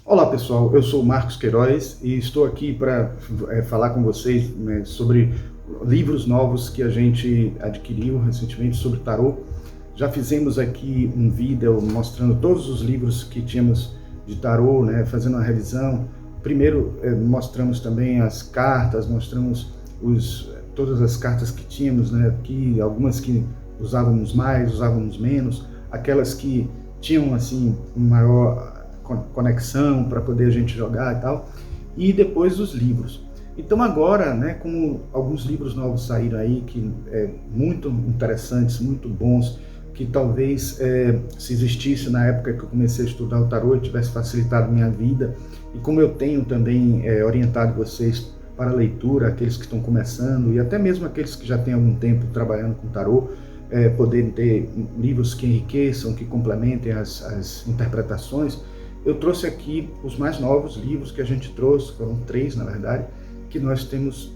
Olá pessoal, eu sou o Marcos Queiroz e estou aqui para falar com vocês, né, sobre livros novos que a gente adquiriu recentemente sobre tarô. Já fizemos aqui um vídeo mostrando todos os livros que tínhamos de tarô, né, fazendo uma revisão. Primeiro mostramos também as cartas, mostramos todas as cartas que tínhamos, né, algumas que usávamos mais, usávamos menos, aquelas que tinham assim um maior conexão para poder a gente jogar e tal, e depois os livros. Então agora, né, como alguns livros novos saíram aí, que muito interessantes, muito bons, que talvez se existisse na época que eu comecei a estudar o tarô, tivesse facilitado minha vida, e como eu tenho também orientado vocês para a leitura, aqueles que estão começando, e até mesmo aqueles que já têm algum tempo trabalhando com tarô, poderem ter livros que enriqueçam, que complementem as interpretações. Eu trouxe aqui os mais novos livros que a gente trouxe, foram 3 na verdade, que nós temos,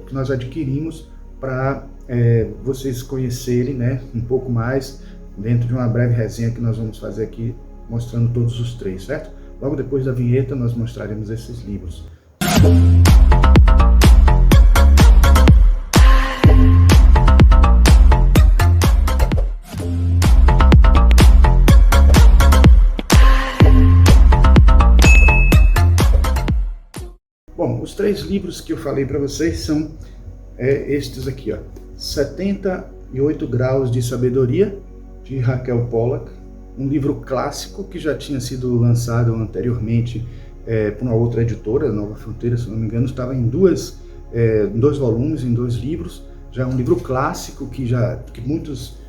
que nós adquirimos para vocês conhecerem, né, um pouco mais, dentro de uma breve resenha que nós vamos fazer aqui, mostrando todos os 3, certo? Logo depois da vinheta nós mostraremos esses livros. Bom, os 3 livros que eu falei para vocês são estes aqui, ó. 78 Graus de Sabedoria, de Raquel Pollack, um livro clássico que já tinha sido lançado anteriormente por uma outra editora, Nova Fronteira, se não me engano, estava em dois volumes, em 2 livros, já é um livro clássico que muitos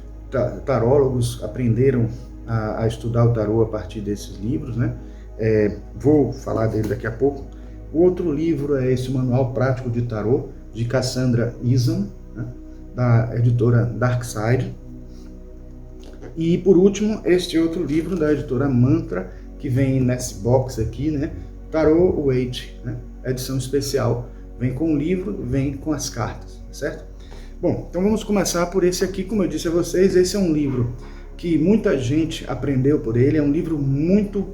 tarólogos aprenderam a estudar o tarô a partir desses livros, né? Vou falar dele daqui a pouco. O outro livro é esse Manual Prático de Tarô, de Cassandra Izan, né, da editora Darkside. E por último, este outro livro da editora Mantra, que vem nesse box aqui, né, Tarot Waite, né, edição especial. Vem com o livro, vem com as cartas, certo? Bom, então vamos começar por esse aqui. Como eu disse a vocês, esse é um livro que muita gente aprendeu por ele, é um livro muito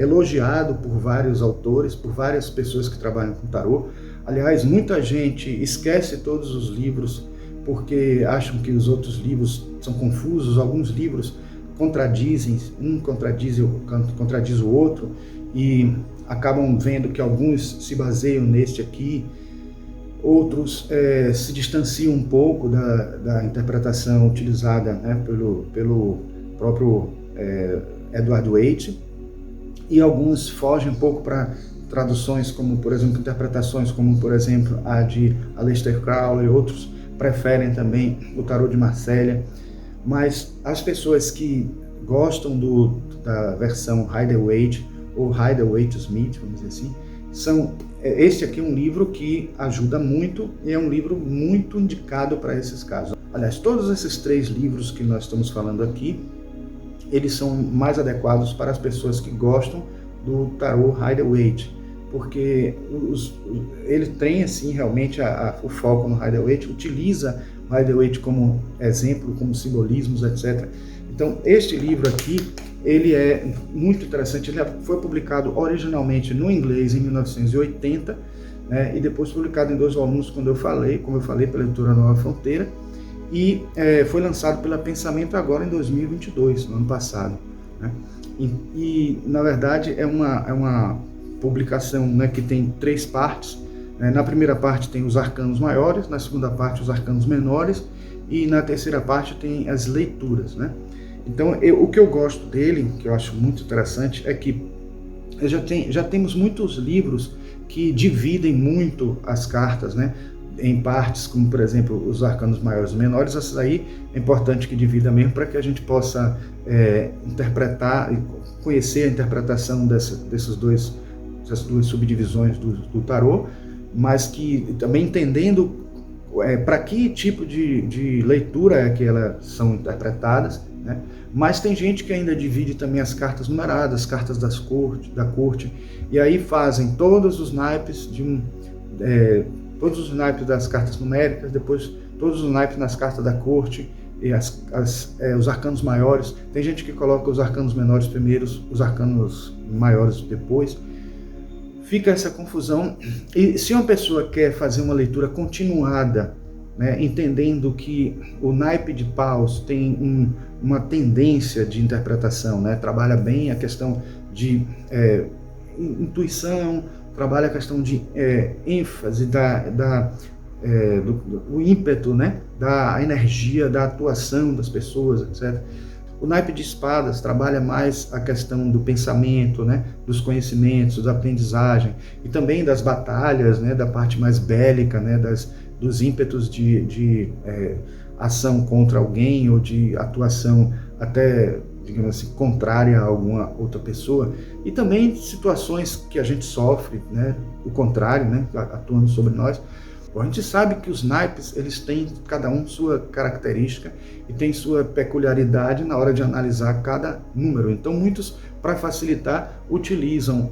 elogiado por vários autores, por várias pessoas que trabalham com tarô. Aliás, muita gente esquece todos os livros porque acham que os outros livros são confusos, alguns livros contradizem, um contradiz o outro, e acabam vendo que alguns se baseiam neste aqui, outros se distanciam um pouco da interpretação utilizada, né, pelo próprio Edward Waite, e alguns fogem um pouco para traduções, como por exemplo, interpretações como por exemplo a de Aleister Crowley, outros preferem também o tarô de Marsella, mas as pessoas que gostam da versão Rider-Waite ou Rider-Waite-Smith, vamos dizer assim, este aqui é um livro que ajuda muito e é um livro muito indicado para esses casos. Aliás, todos esses 3 livros que nós estamos falando aqui, eles são mais adequados para as pessoas que gostam do tarô Rider-Waite, porque ele tem assim realmente o foco no Rider-Waite, utiliza o Rider-Waite como exemplo, como simbolismos, etc. Então este livro aqui, ele é muito interessante. Ele foi publicado originalmente no inglês em 1980, né, e depois publicado em 2 volumes, como eu falei, pela editora Nova Fronteira, e foi lançado pela Pensamento agora em 2022, no ano passado, né? E na verdade é uma publicação, né, que tem 3 partes, né? Na primeira parte tem os arcanos maiores, na segunda parte os arcanos menores, e na terceira parte tem as leituras, né? Então o que eu gosto dele, que eu acho muito interessante, é que já temos muitos livros que dividem muito as cartas, né, em partes, como por exemplo os arcanos maiores e menores. Essas aí é importante que divida mesmo, para que a gente possa interpretar e conhecer a interpretação dessas duas subdivisões do tarô, mas que também entendendo para que tipo de leitura é que elas são interpretadas, né? Mas tem gente que ainda divide também as cartas numeradas, as cartas da corte, e aí fazem todos os naipes todos os naipes das cartas numéricas, depois todos os naipes nas cartas da corte, e os arcanos maiores. Tem gente que coloca os arcanos menores primeiros, os arcanos maiores depois. Fica essa confusão. E se uma pessoa quer fazer uma leitura continuada, né, entendendo que o naipe de paus tem uma tendência de interpretação, né, trabalha bem a questão de intuição, trabalha a questão de ênfase do ímpeto, né, da energia, da atuação das pessoas, etc. O naipe de espadas trabalha mais a questão do pensamento, né, dos conhecimentos, da aprendizagem e também das batalhas, né, da parte mais bélica, né, dos ímpetos de ação contra alguém ou de atuação até, digamos assim, contrária a alguma outra pessoa, e também situações que a gente sofre, né, o contrário, né, atuando sobre nós. Bom, a gente sabe que os naipes, eles têm cada um sua característica e tem sua peculiaridade na hora de analisar cada número. Então, muitos, para facilitar, utilizam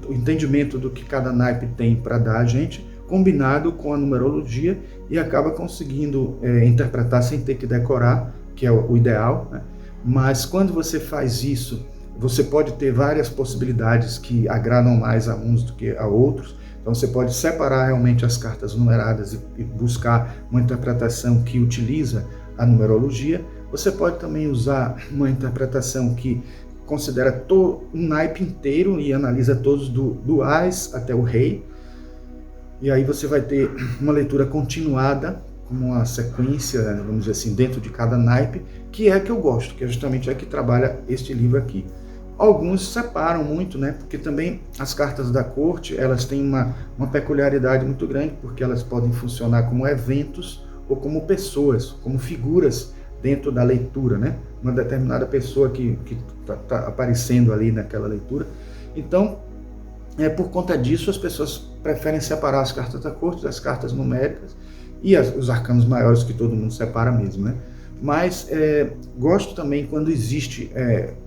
o entendimento do que cada naipe tem para dar a gente, combinado com a numerologia, e acaba conseguindo interpretar sem ter que decorar, que é o ideal, né? Mas quando você faz isso, você pode ter várias possibilidades que agradam mais a uns do que a outros. Então você pode separar realmente as cartas numeradas e buscar uma interpretação que utiliza a numerologia. Você pode também usar uma interpretação que considera um naipe inteiro e analisa todos do Ás até o Rei. E aí você vai ter uma leitura continuada, como uma sequência, vamos dizer assim, dentro de cada naipe, que é a que eu gosto, que é justamente a que trabalha este livro aqui. Alguns separam muito, né? Porque também as cartas da corte, elas têm uma peculiaridade muito grande, porque elas podem funcionar como eventos ou como pessoas, como figuras dentro da leitura, né? Uma determinada pessoa que tá aparecendo ali naquela leitura. Então, por conta disso, as pessoas preferem separar as cartas da corte das cartas numéricas e os arcanos maiores, que todo mundo separa mesmo, né? Mas gosto também quando existe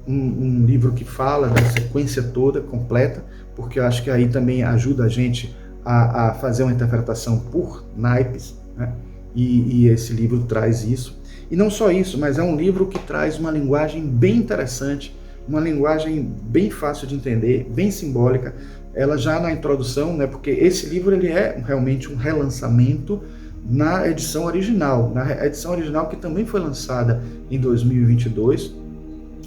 um livro que fala da sequência toda, completa, porque eu acho que aí também ajuda a gente a fazer uma interpretação por naipes, né? E esse livro traz isso. E não só isso, mas é um livro que traz uma linguagem bem interessante, uma linguagem bem fácil de entender, bem simbólica. Ela já na introdução, né, porque esse livro ele é realmente um relançamento na edição original, que também foi lançada em 2022.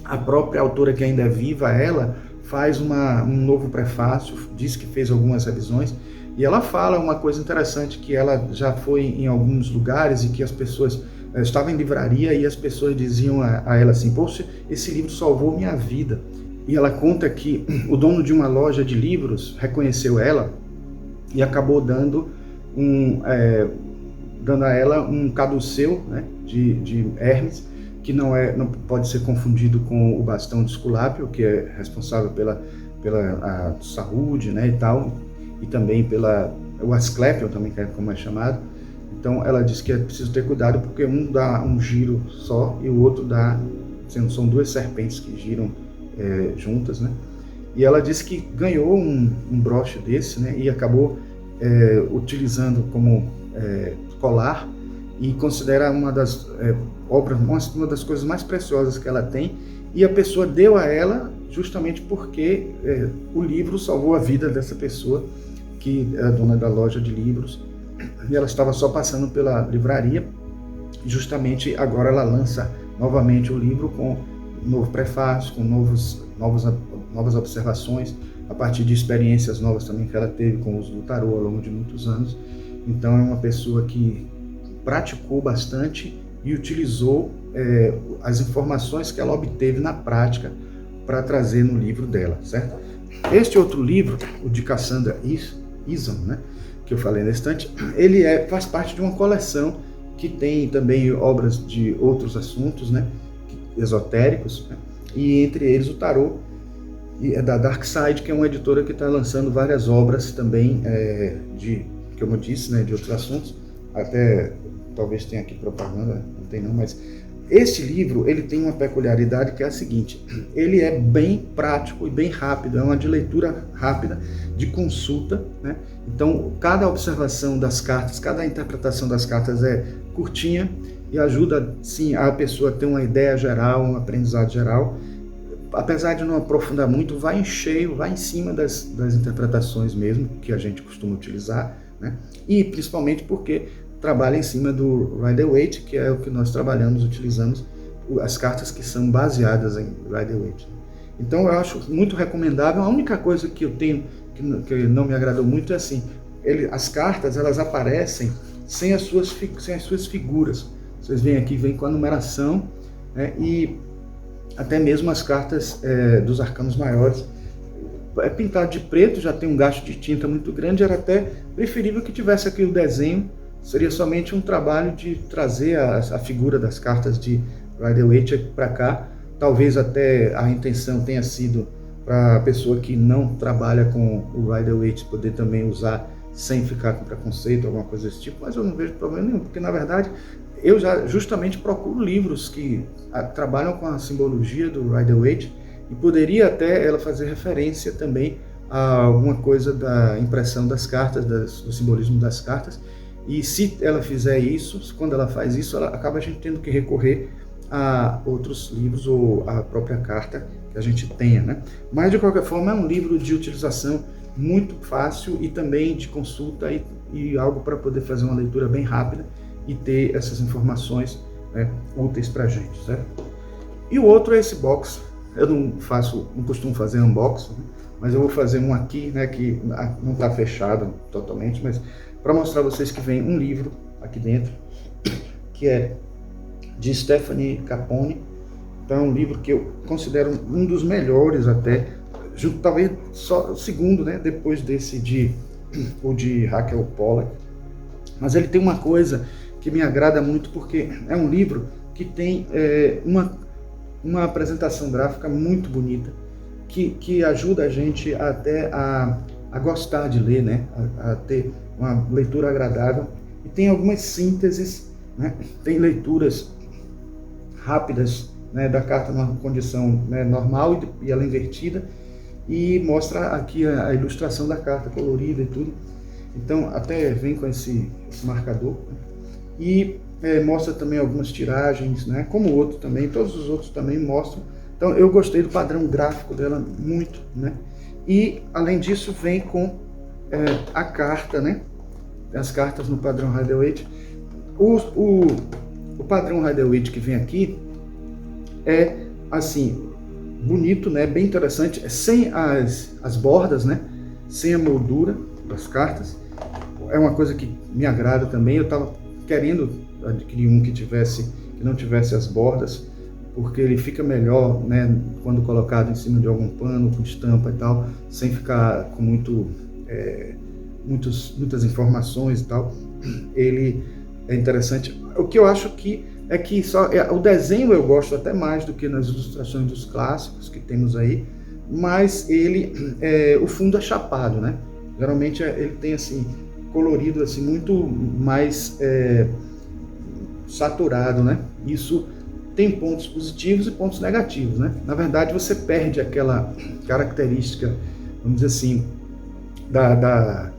A própria autora, que ainda é viva, ela faz um novo prefácio, diz que fez algumas revisões, e ela fala uma coisa interessante, que ela já foi em alguns lugares e que as pessoas estavam em livraria e as pessoas diziam a ela assim: poxa, esse livro salvou minha vida. E ela conta que o dono de uma loja de livros reconheceu ela e acabou dando a ela um caduceu, né, de Hermes, que não pode ser confundido com o bastão de Esculápio, que é responsável pela saúde, né, e tal, e também o Asclépio, também, que é como é chamado. Então ela diz que é preciso ter cuidado, porque um dá um giro só e o outro dá, são duas serpentes que giram juntas, né? E ela disse que ganhou um broche desse, né, e acabou utilizando como colar, e considera uma das obras, uma das coisas mais preciosas que ela tem, e a pessoa deu a ela justamente porque o livro salvou a vida dessa pessoa, que é a dona da loja de livros, e ela estava só passando pela livraria, e justamente agora ela lança novamente o livro com novo prefácio, com novas observações, a partir de experiências novas também que ela teve com o uso do tarô ao longo de muitos anos. Então é uma pessoa que praticou bastante e utilizou as informações que ela obteve na prática para trazer no livro dela, certo? Este outro livro, o de Cassandra Eason, né, que eu falei na estante, ele faz parte de uma coleção que tem também obras de outros assuntos, né, esotéricos, né, e entre eles o tarô, e é da Dark Side, que é uma editora que está lançando várias obras também como eu disse, né, de outros assuntos. Até talvez tenha aqui propaganda, não tem não, mas este livro ele tem uma peculiaridade, que é a seguinte: ele é bem prático e bem rápido, é uma de leitura rápida, de consulta, né? Então cada observação das cartas, cada interpretação das cartas é curtinha e ajuda, sim, a pessoa a ter uma ideia geral, um aprendizado geral. Apesar de não aprofundar muito, vai em cheio, vai em cima das interpretações mesmo, que a gente costuma utilizar, né? E principalmente porque trabalha em cima do Rider-Waite, que é o que nós trabalhamos, utilizamos as cartas que são baseadas em Rider-Waite. Então eu acho muito recomendável. A única coisa que eu tenho que não me agradou muito é assim, as cartas elas aparecem sem as suas figuras. Vocês veem aqui, vem com a numeração, né? E até mesmo as cartas dos arcanos maiores é pintado de preto, já tem um gasto de tinta muito grande. Era até preferível que tivesse aqui o desenho, seria somente um trabalho de trazer a figura das cartas de Rider-Waite para cá. Talvez até a intenção tenha sido para a pessoa que não trabalha com o Rider-Waite poder também usar sem ficar com preconceito, alguma coisa desse tipo, mas eu não vejo problema nenhum, porque na verdade eu já justamente procuro livros que trabalham com a simbologia do Rider-Waite, e poderia até ela fazer referência também a alguma coisa da impressão das cartas, do simbolismo das cartas. E se ela fizer isso, quando ela faz isso, ela acaba a gente tendo que recorrer a outros livros ou a própria carta que a gente tenha, né? Mas de qualquer forma é um livro de utilização muito fácil e também de consulta e algo para poder fazer uma leitura bem rápida e ter essas informações, né, úteis para a gente, certo? E o outro é esse box. Eu não costumo fazer unboxing, né, mas eu vou fazer um aqui, né, que não está fechado totalmente, mas para mostrar a vocês que vem um livro aqui dentro, que é de Stephanie Capone. Então é um livro que eu considero um dos melhores até, talvez só o segundo, né, depois desse o de Raquel Pollack. Mas ele tem uma coisa que me agrada muito, porque é um livro que tem uma apresentação gráfica muito bonita, que ajuda a gente até a gostar de ler, né, a ter uma leitura agradável. E tem algumas sínteses, né, tem leituras rápidas, né, da carta numa condição, né, normal e ela invertida, e mostra aqui a ilustração da carta colorida e tudo. Então até vem com esse marcador, né? E mostra também algumas tiragens, né, como o outro também, todos os outros também mostram. Então eu gostei do padrão gráfico dela muito, né? E além disso vem com a carta, né, as cartas no padrão Rider-Waite. O padrão Rider-Waite que vem aqui é assim, bonito, né, bem interessante, sem as bordas, né, sem a moldura das cartas. É uma coisa que me agrada também. Eu estava querendo adquirir um que não tivesse as bordas, porque ele fica melhor, né, quando colocado em cima de algum pano com estampa e tal, sem ficar com muitas informações e tal. Ele é interessante. O que eu acho que o desenho eu gosto até mais do que nas ilustrações dos clássicos que temos aí, mas o fundo é chapado, né? Geralmente ele tem assim colorido assim muito mais saturado, né? Isso tem pontos positivos e pontos negativos, né? Na verdade você perde aquela característica, vamos dizer assim, da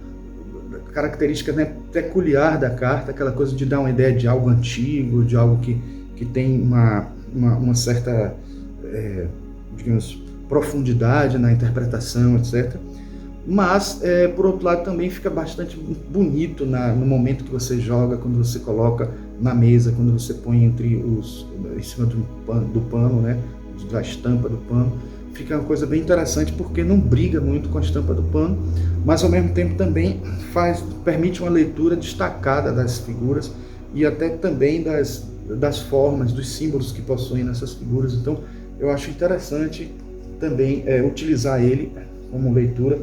característica, né, peculiar da carta, aquela coisa de dar uma ideia de algo antigo, de algo que tem uma certa, digamos, profundidade na interpretação, etc. Mas, por outro lado, também fica bastante bonito no momento que você joga, quando você coloca na mesa, quando você põe em cima do pano, né, da estampa do pano. Fica uma coisa bem interessante, porque não briga muito com a estampa do pano, mas ao mesmo tempo também permite uma leitura destacada das figuras e até também das formas, dos símbolos que possuem nessas figuras. Então eu acho interessante também utilizar ele como leitura.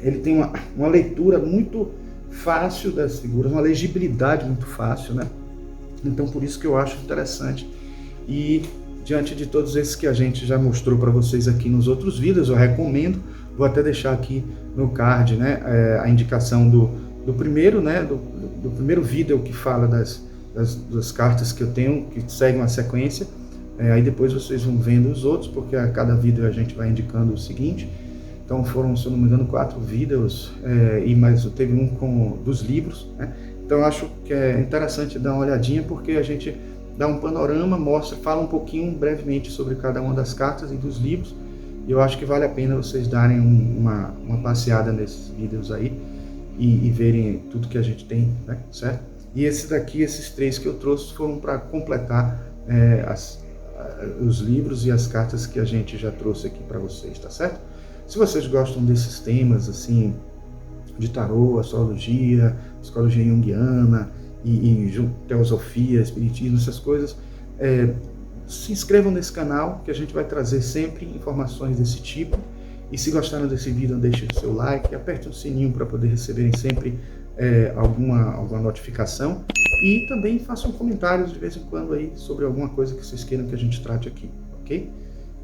Ele tem uma leitura muito fácil das figuras, uma legibilidade muito fácil, né? Então por isso que eu acho interessante. E diante de todos esses que a gente já mostrou para vocês aqui nos outros vídeos, eu recomendo, vou até deixar aqui no card, né, a indicação do primeiro, né, do primeiro vídeo que fala das cartas que eu tenho, que seguem uma sequência. Aí depois vocês vão vendo os outros, porque a cada vídeo a gente vai indicando o seguinte. Então foram, se eu não me engano, 4 vídeos, e mais teve um dos livros, né? Então Então eu acho que é interessante dar uma olhadinha, porque a gente dá um panorama, mostra, fala um pouquinho brevemente sobre cada uma das cartas e dos livros, e eu acho que vale a pena vocês darem uma passeada nesses vídeos aí e verem tudo que a gente tem, né? Certo? E esses 3 que eu trouxe foram para completar os livros e as cartas que a gente já trouxe aqui para vocês, tá certo? Se vocês gostam desses temas, assim, de tarô, astrologia, psicologia junguiana e teosofia, espiritismo, essas coisas, se inscrevam nesse canal, que a gente vai trazer sempre informações desse tipo. E se gostaram desse vídeo, deixe o seu like, aperte o sininho para poder receberem sempre alguma notificação. E também façam comentários de vez em quando aí sobre alguma coisa que vocês queiram que a gente trate aqui, ok?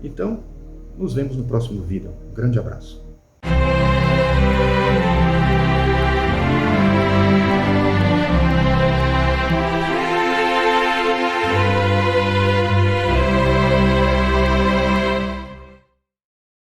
Então, nos vemos no próximo vídeo. Um grande abraço.